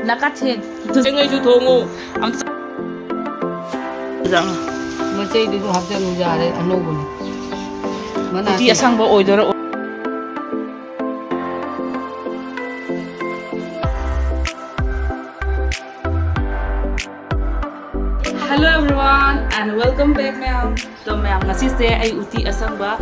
Nakatin. Tingay ju thongo. Am Jang. Macei du hapjan jare anogun. Mana Dia sang bo oidora. Hello everyone and welcome back ma'am. So ma'am ngasi se ai uti asangba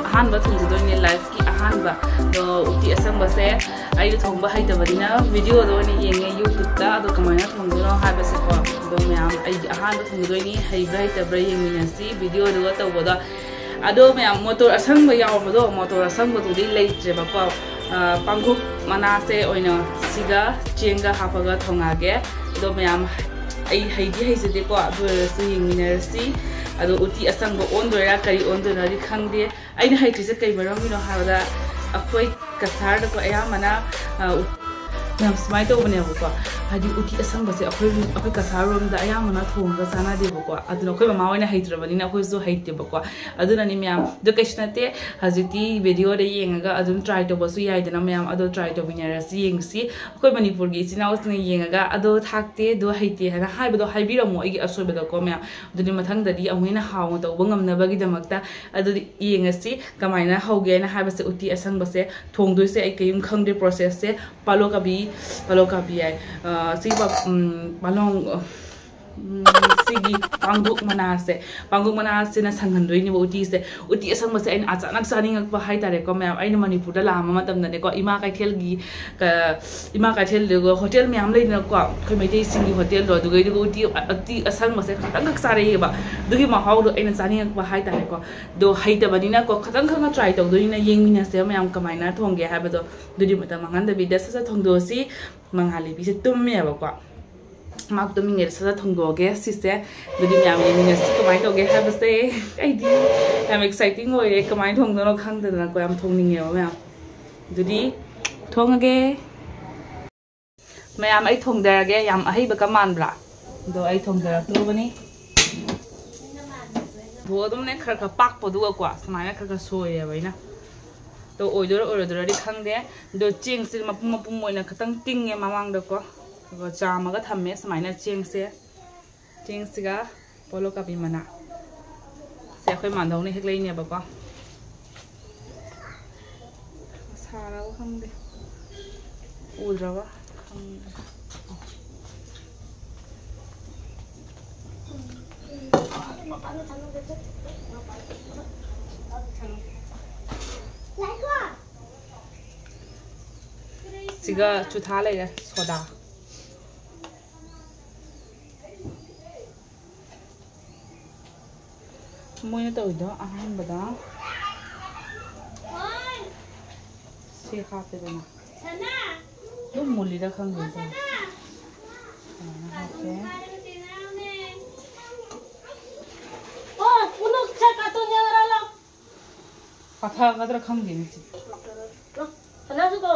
ahanba thongdoi live ki ahanba do uti asangba se ai thongba haitabadina video do ni yenge YouTube ta do kamana thongdono haiba se ko do ma'am ai ahanba thongdoi ni haibra haitabra yengina si video do ta boda ado ma'am motor asangba yawbodo motor asangba do di leitre ba ko pangkhuk mana se oina siga chenga hapaga thongage do ma'am ai haidi haisade ko adusu yengminarsi ado uti asangba ondora kari ondona ri khangde aina haitrise kai maramino hada akoi kasar da ko ayamana yam smai to bane ko hadi uti asangba se akoi kasar rom da ayamana thongba sana de ko aduna koi mama wena haitre bani na koi zo haite ba ko aduna ni myam do kaishnate haziti video de yenga adun try to basu yai dana myam ado try to binarasi yengsi akoi manipur gi chinaus ni yenga ado thakte do haite hana haibado haibiramo igi asobe ko myam aduni mathang da di amina hawo to bangam na bagi damakta adu yengasi kamaina hoge na haibase uti asangba se thongdoi se ai kayum khangde process se palokabi ai siba balong sigi pangguk manase na sanghandoi ni uti se uti asangba se ain achanak saning ba hai tare ko ma'am aina manipur da lama matam na ne ko ima kaithel gi ka ima kaithel de go hotel ma'am le na ko khoi mai dei singi hotel do dugai de uti asangba se khatang kak sare ba dugi ma haw do aina saning ba hai tare ko do hai ta bani na ko khatang khang try to do ni na yengmina se ma'am kamai na thongge ha ba do dudi mata mangan da bi da sa thongdo si mangali bi se tumme ba ko mak to mingel sa thongdoge si se dudi myam yengmina si kamai to ge ha ba se ai di am exciting oi kamai thongdo no khang da na ko am thongninge ba ma'am dudi thongage ma'am ai thongdarage yam ahai ba kaman bla do ai thongdara to bani do dum ne khar kha pak po du ko samai khar kha soi ya baina to oidora ri khangde do cheng sil mapum moina khatang tinge mamang da ko chama ga thamme samaina cheng siga polo kapi mana se khoi man dong ne hek lei ne ba ko sara ko khangde udra ba siga chutha lai soda moina to do ahan bada se khate bana sana dum muli da khang de sa okay oh unok cha ka to nya ra lo patha ka dra khang de ni sana su ko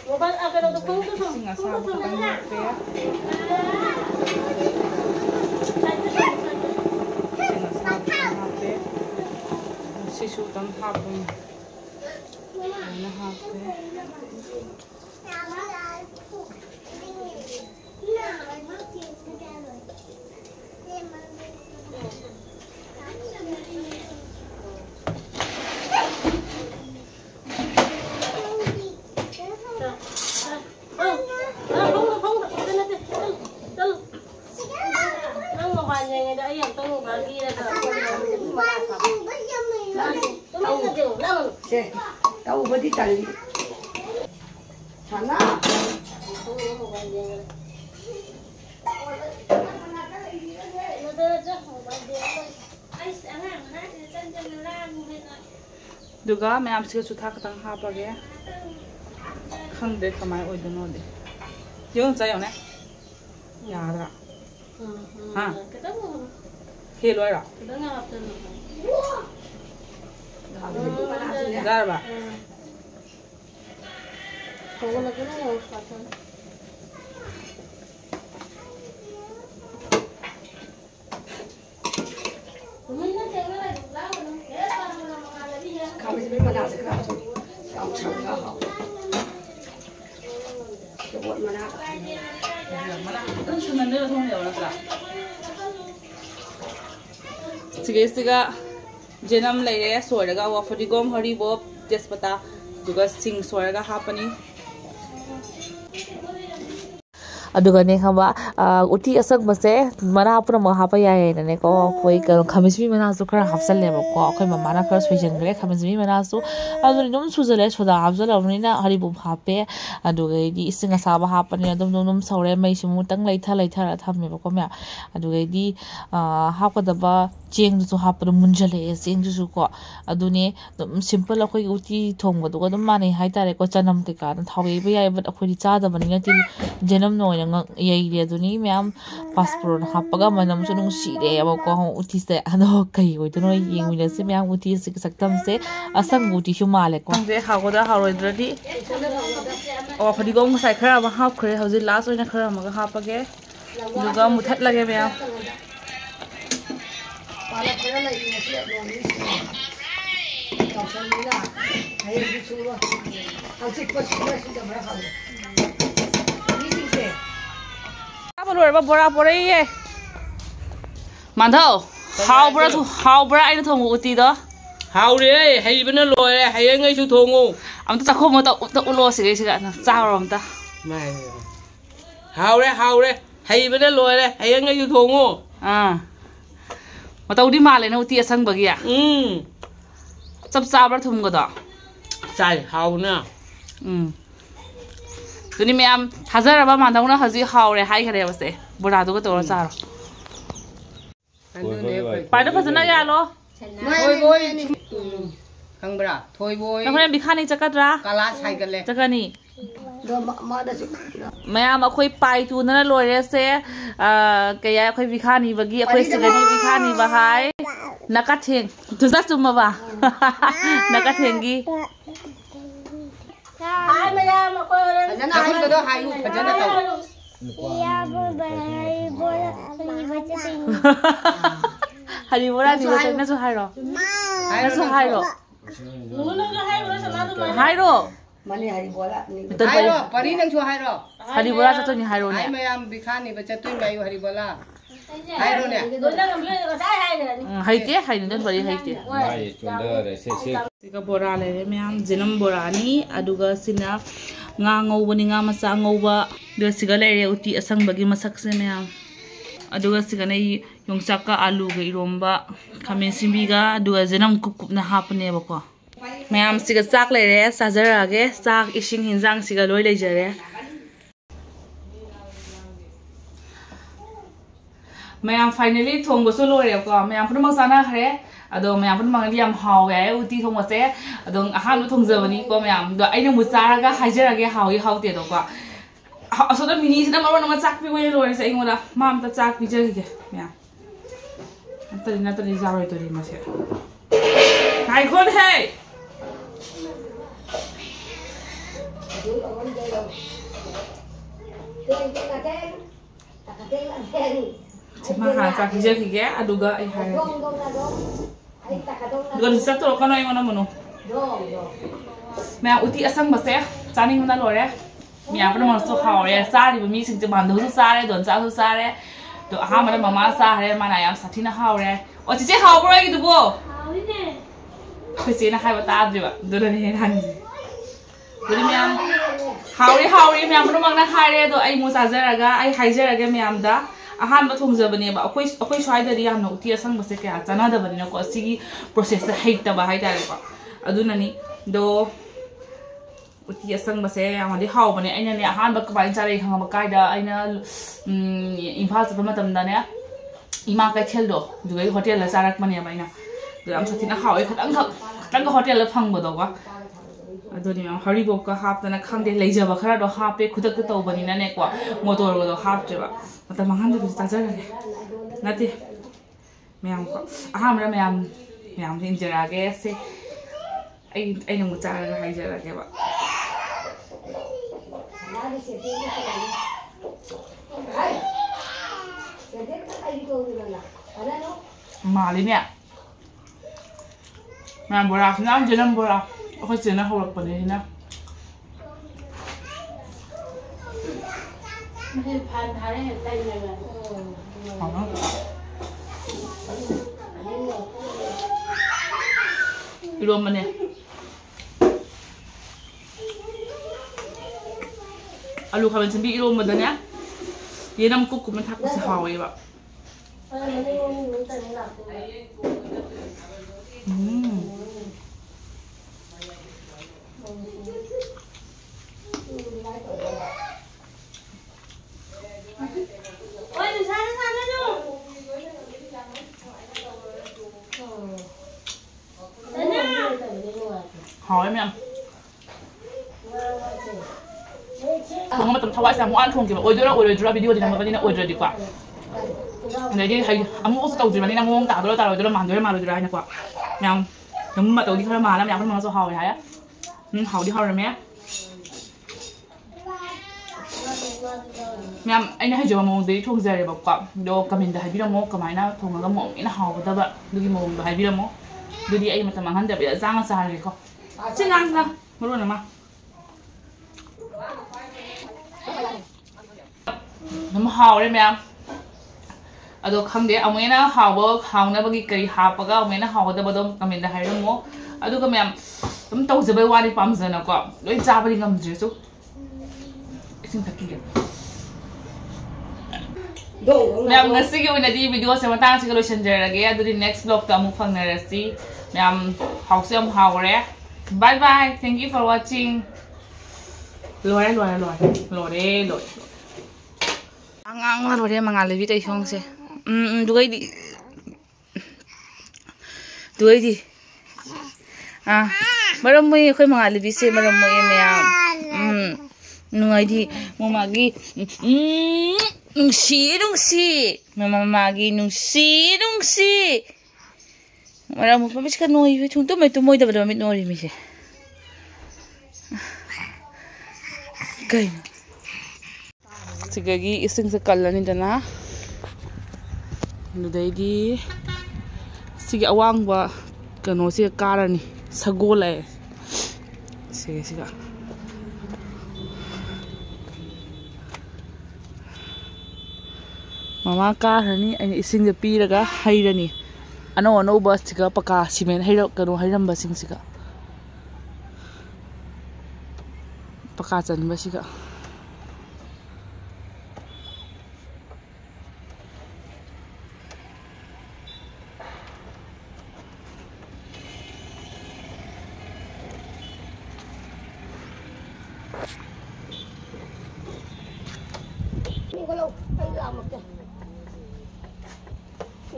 mobile agar to ko to singa sa ba ka ni pe Sisu tam hapun, na hape. Tahu badi tali. Sana. Duga ma'am se chu thak tang ha pa ge khang de kamai oi do no de yung cha yong ne ya da ha he loi ra gar ba Kami sini mana sekarang tu, kau cakap hal. सिगा जेनम लेरे सोरगा फरिगोम हरिबोप तेजपत्ता दुगा सिंग सोरगा हापनी अदुगने खबा उटी असक बसे मना पुरा म हापा याय ने को कोई खमिसमी मना सु खरा हापसल ले को कोई ममाना खरा सोइजन गरे खमिसमी मना सु अदु नुम सुजले सोदा हापसल अबनिना हरिबु हापे अदुगैदी इसिंग साबा हापने अदुम नुम सौरे मैसिमु तंग लैथा थमे को म्या अदुगैदी हापदबा चेंग सु हापदु मुंजले चेंग सु को अदुने सिंपल अखोई उटी थोंगदु अदुम माने हाइतारे को चनम के का थावे याय बट अखोई चादबनिना ति जेनम नो ये दुनी मैम पासपोर्ट हापगा मनम सुनु सीरे अब को उठी से अदो कई होय तो ये मिले से मैम उठी से सकतम से असम उठी हु माले को जे हागोदा हारोइद्रदी ओ फदिगोम साइ खरा अब हाप खरे हौजे लास्ट ओइना खरा मगा हापगे दुगा मुथत लगे मैम पाला खरा लई से काउसलना हाय बिसुरो हौजे पछुरा सुदा बरा खाले बोरा बोरे ये माधव हाउब्रा आइना थोंगो उती दो हाउरे हैबना लोरे हयंगैसु थोंगो अमता चखोम त उलो सिगैसिगा चारो अमता माय हाउरे हैबना लोरे हयंगैसु थोंगो मतौदी माले न उती असंग बगिया सब चाब्रा थुमगो दो चाइ हाउना दुनी मैम थाजरबा माधवना हजी हाउरे हाइ खरे बसे बोरा दुगो तोरा चारो पाइदो फजना यालो थोइबोय खंगबरा थोइबोय नखने बिखानी चकद्रा कला साइकले चकनी दो मादा मैम अखोई पाइ तुना लोरे से कया अखोई बिखानी बगी अखोई सिगनी बिखानी बहाय नका थेंग तुजा तुमबा नका थेंगी हाय मैम फजना हाय दो हायु फजना तो हरिबोरा दिबो तने सो हायरो हायरो हायरो हायरो माने हरिबोरा हायरो परी नंग सो हायरो हरिबोरा चतो नि हायरो ने हाय मैम बिखानी बचतुई मायु हरिबोला हायरो ने हाइते हाइनदन बरी हाइते माय चोंदरे से सिका बोरा लेरे मैम जिनम बोरानी अदुगा सिना nga ngobani nga masa ngoba de siga leire uti asang bagi masak se ma'am aduga siga nei yongchak ka alu ga iromba khamen simbi ga aduga jinam kup na hapne ba ko ma'am सिगा चाक लेरे साजरा गे चाक इसिंग हिंजांग सिगा लोय लेजरे ma'am finally थोंगबसो लोरे को ma'am पुन मसाना खरे अदो ma'am पुन मंगली याम हावे उती थोंगबसे अदो अहान थोंगजबनी को मैम दो आइना मुचारागा हाइजरागे हावी हाउते दो को असोदा मिनी सिना मरो नमा चाक पि गोय लोरे से इंगोदा माम त चाक पि जगे मैम तरिना तरि जारोय तरि मसे हाय कोन है Makan sak hijau kige, aduga ihai. Duga disat tu kan orang mana menu. Mea uti asang base, cani mana lore. Mea pernah masuk hau ya, sari bumi sing cuman dulu sari, don satu sari. Tu aha mana mama sari, mana ayam satina hau ya. Oh cici hau berapa gitu bu? Kecina hai bata juga, dulu ni hanji. Dulu mea hauri mea pernah mana hai ya, tu ay musa jeraga, ay hai jeraga mea amda. Ahaan थोंजबने अखोई स्वाइदरी याम उती असंग बसे क्या चानादबनी को असिगी process हेतब हाइतारे को अदुननी दो उती असंग बसे यामदि हावबने आइनाने अहान बक बाइन चारे खंगब कायदा आइना इम्फाल चप मतमदाने इमा कैथेल दो दुगै होटेल ला चारक मने बाइना दो आम सथिना हावे खतंग होटेल ला फंगबदो को अदुनी हम हरिबोक का हापतना खंगदे लेजब खरा दो हापे खुदक तौबनिना ने को मोटर को हापजेबा मतलब महान तो ताजरगे नते मैम को अहामरा मैम इंजरागे से आई नमु चारगा हाइजरागे बा मालिने मैम बोरा ना जनम बोरा अखोय चेना हौरक पने ना 이런 거네. 알루 가면 준비 이런 거잖아. 얘랑 굽으면 다 같이 하와요. hỏi mẹ thùng mà tầm thao sang ăn thùng thì mà ôi rồi video thì làm cái gì nữa ôi rồi đi qua này đi hay ấm ốc tàu gì mà đi làm ngon tạo rồi mà rồi này qua nhau nhưng mà tàu đi khai mà làm nhau nó số hỏi hay á hỏi đi hỏi rồi mẹ mẹ anh hay chơi mông đấy thùng dày bọc cọp đồ cầm hình hay biết đâu cầm máy nó thùng nó mông nó hỏi của ta vậy đi mông hay biết đâu đưa đi anh mà tầm hắn để bây giờ giang sao rồi không xin ăn ra một luôn mà nó hào đấy mẹ ở đó không để ông ấy nó hào nó bagi cái hào bagi ông ấy nó hào đó bắt đầu cầm mình đã hay lắm mố ở đó cái mẹ tấm tàu sẽ bay qua đi pam giờ nào có đối cha bagi ngâm gì số xin thật kỹ mẹ ngày xưa cái này đi video xem tang chỉ có share ra cái đó đi next vlog tao muốn phăng này rồi mẹ học xem hào rồi bye bye thank you for watching lôi ang lôi đấy mà ngài lấy vít không xe đuôi đi à mà làm mấy khơi mà ngài lấy vít xe mà làm mấy mẹ nuôi đi mama gi nung si mama gi nung si mà làm một cái cái nuôi với chúng tôi mới đập vào mình nuôi mình sẽ cái cái ising sa kala ni dana nudai di sige awang ba kano sige karani sagol ay sige mama karani ay ising sa piraga hayrani ano ba siga paka simen hayra kano hayram ba sing siga paka chan ba siga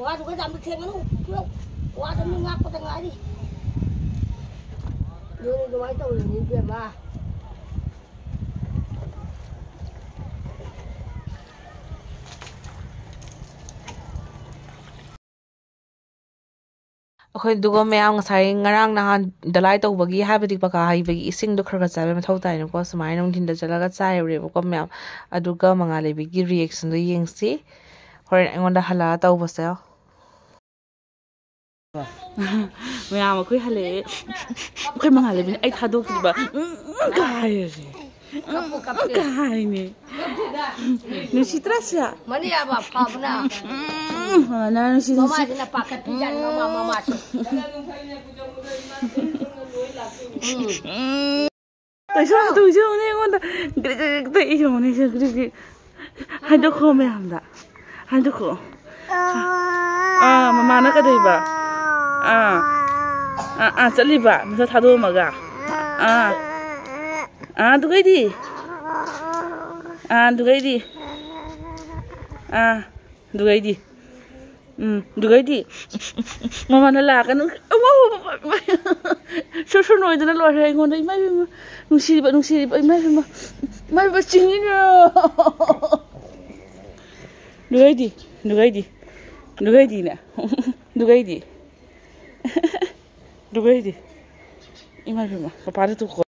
quá tụi cái làm được thêm nó luôn quá tụi mình ngáp có thằng ai đi đưa đi cái máy tàu để nhìn chuyện mà अखोई दुगो ma'am ngasai ngarang nahan dalai tawbagi habadi paka haibagi ising do khara chabe mathau tai no ko samai nong thin da chalaga chai re ko ma'am aduga mangale bigi reaction do yengsi horen angonda hala tawbase ma'am अखोई hale अखोई mangale bin ai thadok ba kai re kai ne no sitrasia mani aba phabna na no si mama dina pakat pijan mama tại sao tôi chưa nghe con tại sao này sao cái hai đứa khô mẹ làm đã hai đứa khô mama nó cái gì bà chắc đi bà mình sẽ tháo đồ mà gà tụi cái đi tụi cái đi tụi cái đi đuổi đi mama nó là cái nó số nồi nó lòi ra ngon đấy mấy nung xì mấy chính nữa đuổi đi nè đuổi đi imagine papa itu